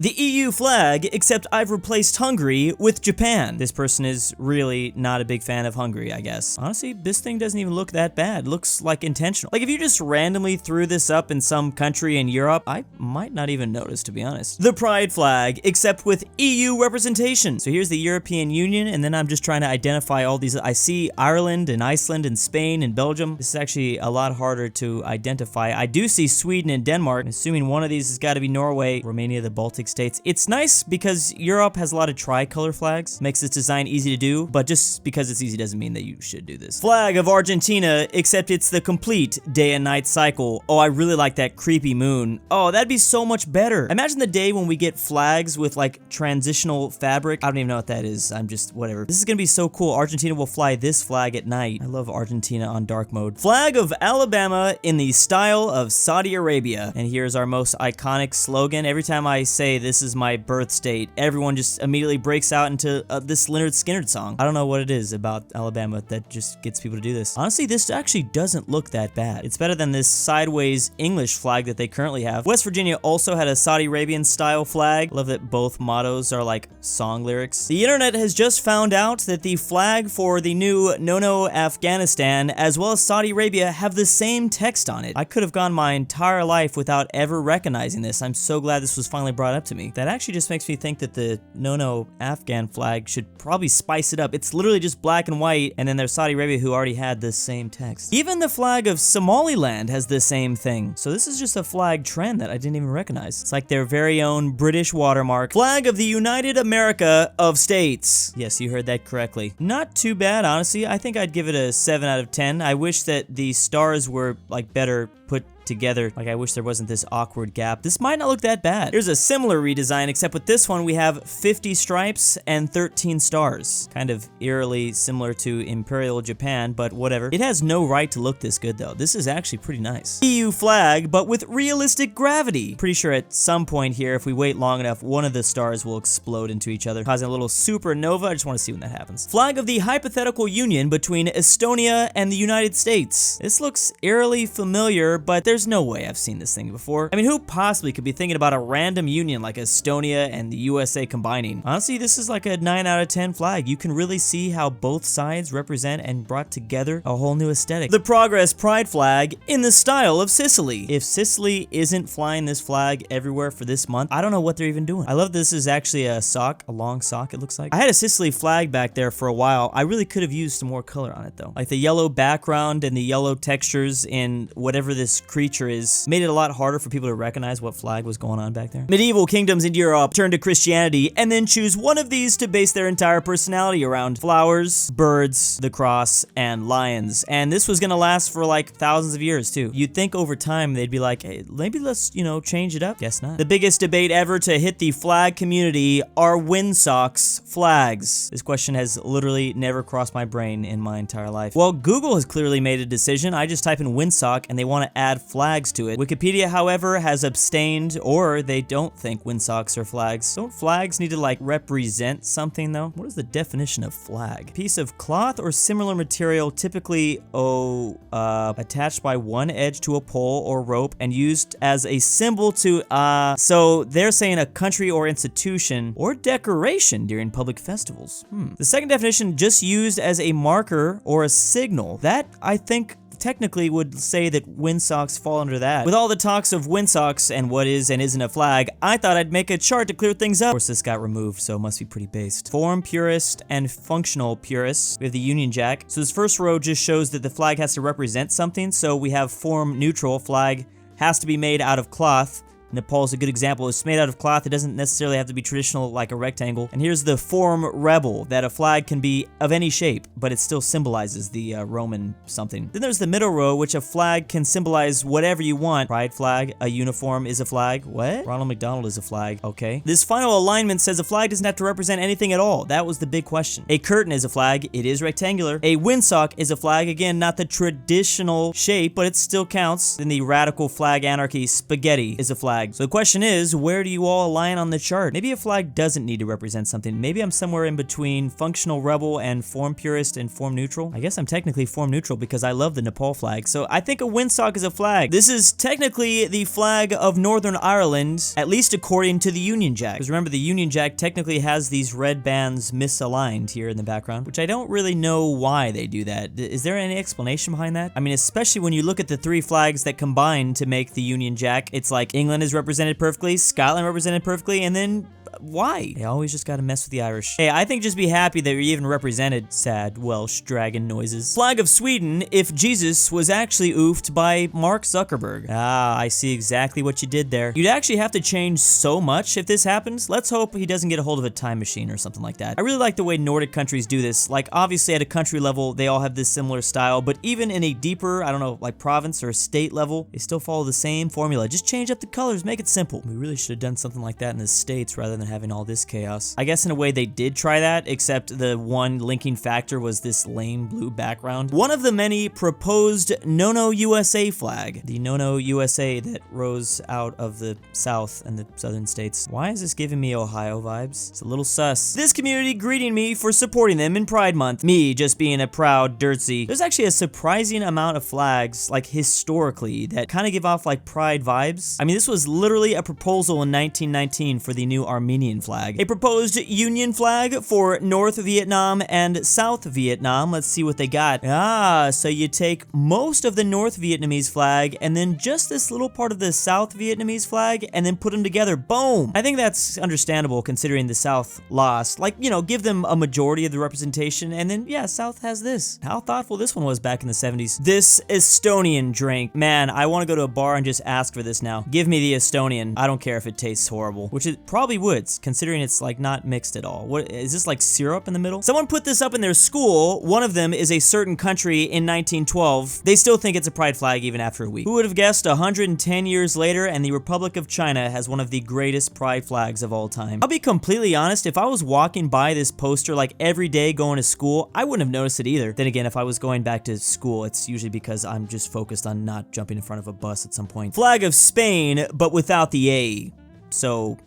The EU flag, except I've replaced Hungary with Japan. This person is really not a big fan of Hungary, I guess. Honestly, this thing doesn't even look that bad. It looks like intentional. Like if you just randomly threw this up in some country in Europe, I might not even notice, to be honest. The pride flag, except with EU representation. So here's the European Union, and then I'm just trying to identify all these. I see Ireland and Iceland and Spain and Belgium. This is actually a lot harder to identify. I do see Sweden and Denmark. I'm assuming one of these has got to be Norway, Romania, the Baltic states. It's nice because Europe has a lot of tricolor flags, makes this design easy to do, but just because it's easy doesn't mean that you should do this. Flag of Argentina, except it's the complete day and night cycle. Oh, I really like that creepy moon. Oh, that'd be so much better. Imagine the day when we get flags with like transitional fabric. I don't even know what that is. I'm just whatever. This is gonna be so cool. Argentina will fly this flag at night. I love Argentina on dark mode. Flag of Alabama in the style of Saudi Arabia. And here's our most iconic slogan. Every time I say this is my birth state, everyone just immediately breaks out into this Leonard Skinner song. I don't know what it is about Alabama that just gets people to do this. Honestly, this actually doesn't look that bad. It's better than this sideways English flag that they currently have. West Virginia also had a Saudi Arabian style flag. Love that both mottos are like song lyrics. The internet has just found out that the flag for the new No Afghanistan as well as Saudi Arabia have the same text on it. I could have gone my entire life without ever recognizing this. I'm so glad this was finally brought up to me. That actually just makes me think that the No Afghan flag should probably spice it up. It's literally just black and white, and then there's Saudi Arabia who already had the same text. Even the flag of Somaliland has the same thing. So this is just a flag trend that I didn't even recognize. It's like their very own British watermark. Flag of the United America of States. Yes, you heard that correctly. Not too bad, honestly. I think I'd give it a 7 out of 10. I wish that the stars were like better put together. Like I wish there wasn't this awkward gap. This might not look that bad. Here's a similar redesign, except with this one we have 50 stripes and 13 stars. Kind of eerily similar to Imperial Japan, but whatever. It has no right to look this good though. This is actually pretty nice. EU flag, but with realistic gravity. Pretty sure at some point here, if we wait long enough, one of the stars will explode into each other, causing a little supernova. I just want to see when that happens. Flag of the hypothetical union between Estonia and the United States. This looks eerily familiar, but there's no way I've seen this thing before. I mean, who possibly could be thinking about a random union like Estonia and the USA combining? Honestly, this is like a 9 out of 10 flag. You can really see how both sides represent and brought together a whole new aesthetic. The Progress Pride flag in the style of Sicily. If Sicily isn't flying this flag everywhere for this month, I don't know what they're even doing. I love this is actually a sock, a long sock it looks like. I had a Sicily flag back there for a while. I really could have used some more color on it though. Like the yellow background and the yellow textures in whatever this creature is made it a lot harder for people to recognize what flag was going on back there. Medieval kingdoms in Europe turn to Christianity and then choose one of these to base their entire personality around: flowers, birds, the cross, and lions. And this was gonna last for like thousands of years too. You'd think over time they'd be like, hey, maybe let's, change it up. Guess not. The biggest debate ever to hit the flag community are windsocks flags. This question has literally never crossed my brain in my entire life. Well, Google has clearly made a decision. I just type in windsock and they want to add flags to it. Wikipedia, however, has abstained, or they don't think windsocks are flags. Don't flags need to like represent something though? What is the definition of flag? Piece of cloth or similar material, typically attached by one edge to a pole or rope and used as a symbol to so they're saying a country or institution or decoration during public festivals. The second definition, just used as a marker or a signal. That I think technically would say that windsocks fall under that. With all the talks of windsocks and what is and isn't a flag, I thought I'd make a chart to clear things up. Of course, this got removed, so it must be pretty based. Form purist and functional purists. We have the Union Jack. So this first row just shows that the flag has to represent something. So we have form neutral. Flag has to be made out of cloth. Nepal's a good example. It's made out of cloth. It doesn't necessarily have to be traditional like a rectangle. And here's the form rebel, that a flag can be of any shape, but it still symbolizes the Roman something. Then there's the middle row, which a flag can symbolize whatever you want. Pride flag, a uniform is a flag. What? Ronald McDonald is a flag. Okay. This final alignment says a flag doesn't have to represent anything at all. That was the big question. A curtain is a flag. It is rectangular. A windsock is a flag. Again, not the traditional shape, but it still counts. Then the radical flag anarchy, spaghetti is a flag. flag. So the question is, where do you all align on the chart? Maybe a flag doesn't need to represent something. Maybe I'm somewhere in between functional rebel and form purist and form neutral. I guess I'm technically form neutral because I love the Nepal flag. So I think a windsock is a flag. This is technically the flag of Northern Ireland, at least according to the Union Jack. Because remember, the Union Jack technically has these red bands misaligned here in the background, which I don't really know why they do that. Is there any explanation behind that? I mean, especially when you look at the three flags that combine to make the Union Jack, it's like England is represented perfectly, Scotland represented perfectly, and then why? They always just gotta mess with the Irish. Hey, I think just be happy that you're even represented, sad Welsh dragon noises. Flag of Sweden, if Jesus was actually oofed by Mark Zuckerberg. Ah, I see exactly what you did there. You'd actually have to change so much if this happens. Let's hope he doesn't get a hold of a time machine or something like that. I really like the way Nordic countries do this. Like, obviously at a country level, they all have this similar style, but even in a deeper, I don't know, like province or state level, they still follow the same formula. Just change up the colors, make it simple. We really should have done something like that in the States rather than having all this chaos. I guess in a way they did try that, except the one linking factor was this lame blue background. One of the many proposed No-No-USA flag. The No-No-USA that rose out of the South and the Southern states. Why is this giving me Ohio vibes? It's a little sus. This community greeting me for supporting them in Pride Month. Me just being a proud dirtsy. There's actually a surprising amount of flags, like historically, that kind of give off like Pride vibes. I mean, this was literally a proposal in 1919 for the new Armenian flag. A proposed union flag for North Vietnam and South Vietnam. Let's see what they got. Ah, so you take most of the North Vietnamese flag and then just this little part of the South Vietnamese flag and then put them together. Boom! I think that's understandable considering the South lost. Like, you know, give them a majority of the representation and then, yeah, South has this. How thoughtful this one was back in the 70s. This Estonian drink. Man, I want to go to a bar and just ask for this now. Give me the Estonian. I don't care if it tastes horrible, which it probably would, considering it's like not mixed at all. What is this, like syrup in the middle? Someone put this up in their school. One of them is a certain country in 1912. They still think it's a pride flag even after a week. Who would have guessed 110 years later and the Republic of China has one of the greatest pride flags of all time? I'll be completely honest, if I was walking by this poster like every day going to school, I wouldn't have noticed it either. Then again, if I was going back to school, it's usually because I'm just focused on not jumping in front of a bus at some point. Flag of Spain, but without the A. So,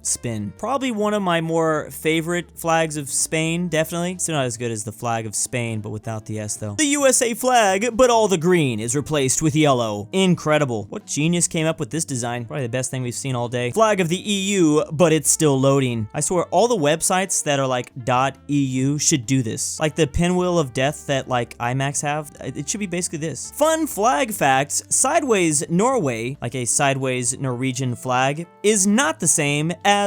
spin. Probably one of my more favorite flags of Spain, definitely. Still not as good as the flag of Spain, but without the S though. The USA flag, but all the green is replaced with yellow. Incredible. What genius came up with this design? Probably the best thing we've seen all day. Flag of the EU, but it's still loading. I swear all the websites that are like .eu should do this. Like the pinwheel of death that like IMAX have, it should be basically this. Fun flag facts, sideways Norway, like a sideways Norwegian flag, is not the same as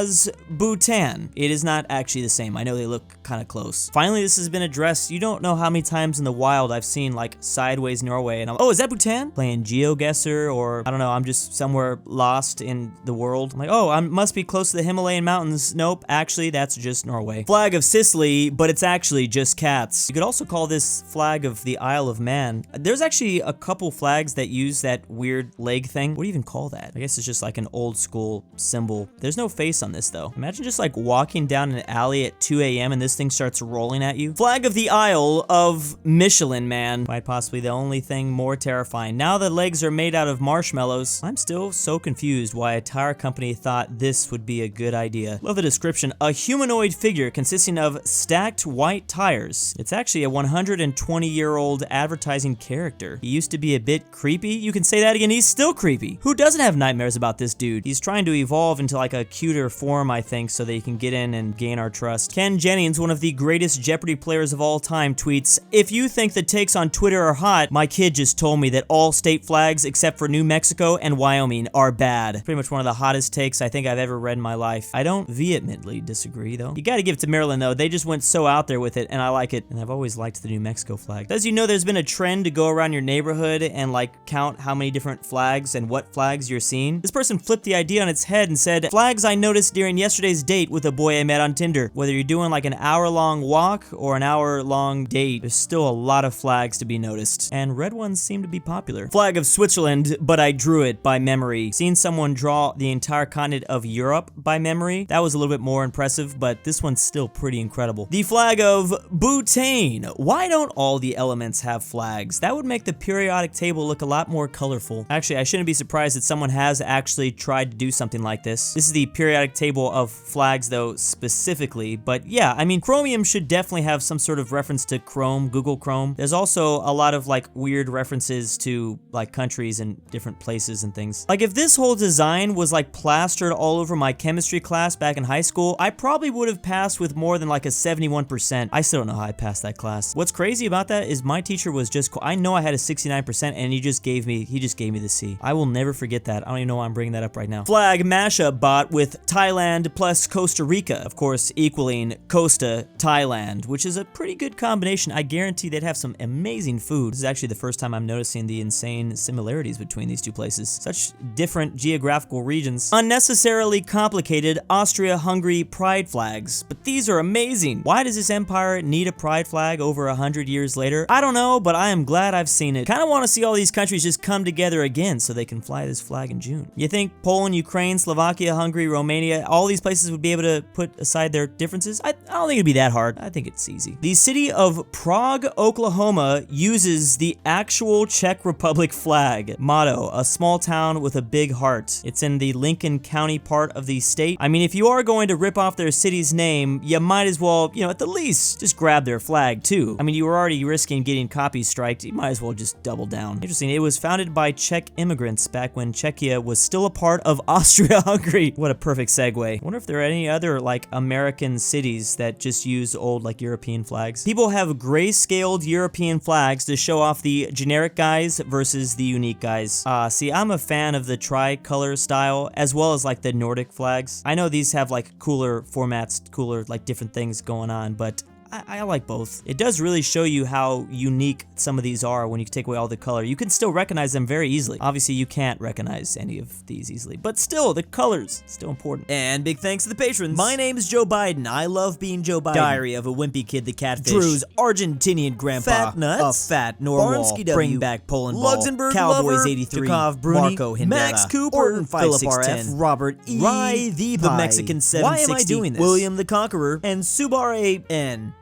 Bhutan. It is not actually the same. I know they look kind of close. Finally, this has been addressed. You don't know how many times in the wild I've seen like sideways Norway and I'm like, oh, is that Bhutan? Playing GeoGuessr or I don't know, I'm just somewhere lost in the world. I'm like, oh, I must be close to the Himalayan mountains. Nope, actually that's just Norway. Flag of Sicily, but it's actually just cats. You could also call this flag of the Isle of Man. There's actually a couple flags that use that weird leg thing. What do you even call that? I guess it's just like an old school symbol. There's no face on this though. Imagine just like walking down an alley at 2 a.m. and this thing starts rolling at you. Flag of the Isle of Michelin Man. Quite possibly the only thing more terrifying. Now the legs are made out of marshmallows. I'm still so confused why a tire company thought this would be a good idea. Love the description. A humanoid figure consisting of stacked white tires. It's actually a 120-year-old advertising character. He used to be a bit creepy. You can say that again, he's still creepy. Who doesn't have nightmares about this dude? He's trying to evolve into like a cuter form, I think, so that he can get in and gain our trust. Ken Jennings, one of the greatest Jeopardy players of all time, tweets, if you think the takes on Twitter are hot, my kid just told me that all state flags except for New Mexico and Wyoming are bad. Pretty much one of the hottest takes I think I've ever read in my life. I don't vehemently disagree though. You gotta give it to Maryland though. They just went so out there with it and I like it. And I've always liked the New Mexico flag. As you know, there's been a trend to go around your neighborhood and like count how many different flags and what flags you're seeing. This person flipped the idea on its head and said, flags I noticed noticed during yesterday's date with a boy I met on Tinder. Whether you're doing like an hour-long walk or an hour-long date, there's still a lot of flags to be noticed. And red ones seem to be popular. Flag of Switzerland, but I drew it by memory. Seeing someone draw the entire continent of Europe by memory, that was a little bit more impressive, but this one's still pretty incredible. The flag of Bhutan. Why don't all the elements have flags? That would make the periodic table look a lot more colorful. Actually, I shouldn't be surprised that someone has actually tried to do something like this. This is the periodic table of flags though specifically, but yeah, I mean, Chromium should definitely have some sort of reference to Chrome, Google Chrome. There's also a lot of like weird references to like countries and different places and things. Like if this whole design was like plastered all over my chemistry class back in high school, I probably would have passed with more than like a 71%. I still don't know how I passed that class. What's crazy about that is my teacher was just cool. I know I had a 69% and he just gave me the C. I will never forget that. I don't even know why I'm bringing that up right now. Flag mashup bot with Thailand plus Costa Rica, of course, equaling Costa, Thailand, which is a pretty good combination. I guarantee they'd have some amazing food. This is actually the first time I'm noticing the insane similarities between these two places. Such different geographical regions. Unnecessarily complicated Austria-Hungary pride flags, but these are amazing. Why does this empire need a pride flag over 100 years later? I don't know, but I am glad I've seen it. Kind of want to see all these countries just come together again so they can fly this flag in June. You think Poland, Ukraine, Slovakia, Hungary, Romania, all these places would be able to put aside their differences? I don't think it'd be that hard. I think it's easy. The city of Prague, Oklahoma uses the actual Czech Republic flag. Motto, a small town with a big heart. It's in the Lincoln County part of the state. I mean, if you are going to rip off their city's name, you might as well, you know, at the least, just grab their flag too. I mean, you were already risking getting copy striked. You might as well just double down. Interesting. It was founded by Czech immigrants back when Czechia was still a part of Austria-Hungary. What a perfect segue. I wonder if there are any other like American cities that just use old like European flags. People have grayscaled European flags to show off the generic guys versus the unique guys. See, I'm a fan of the tricolor style as well as like the Nordic flags. I know these have like cooler formats, cooler like different things going on, but I like both. It does really show you how unique some of these are when you take away all the color. You can still recognize them very easily. Obviously, you can't recognize any of these easily, but still, the colors, still important. And big thanks to the patrons. My name is Joe Biden. I love being Joe Biden. Diary of a Wimpy Kid, the Catfish. Drew's Argentinian Grandpa. Fatnuts. aPhatNarwhal. Barnsky W. Bring back Polandball. LuxembourgLover. Cowboys 83. Jakov Bruney. Marco Hindera. Max Cooper. Ortin Philipp 5610. RF. Robert E. RyeThePie. The Mexican 760. Why am I doing this? William the Conqueror. And Subar 8N.